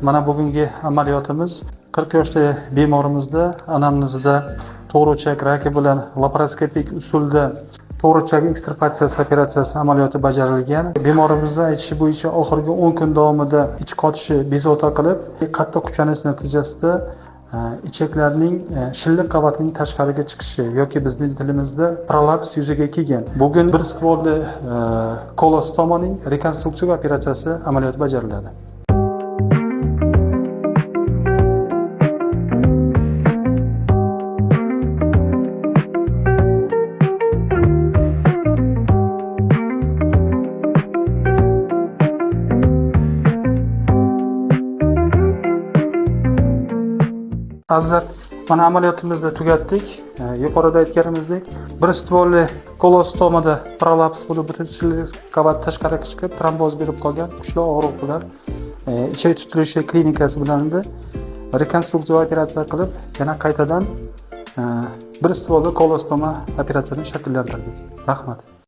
Mana bugungi amaliyotimiz 40 yoshli bemorimizda anamnezida to'g'richak raki bilan laparoskopik usulda to'g'richak ekstrapatsiyasi operatsiyasi amaliyoti bajarilgan. Bemorimizning aytishi bo'yicha oxirgi 10 kun davomida ich qotishi bezovta qilib, qattiq kuchanish natijasida ichaklarning shilliq qavatining tashqariga chiqishi yoki bizning tilimizda prolaps yuzaga kelgan. Bugun bir stvolli kolostomaning rekonstruksiya operatsiyasi amaliyoti bajariladi. Azizlar, mana amaliyotimizni tugatdik. Yuqorida aytganimizdek, bir stvolli kolostomada prolaps bo'lib, butun shilliq qavat tashqariga chiqib, tromboz berib qolgan kuchli og'riq bilan ichak tutilishi klinikasi bilan rekonstruksiya operatsiya qilib, yana qaytadan bir stvolli kolostoma operatsiyasini shakllantirdik. Rahmat.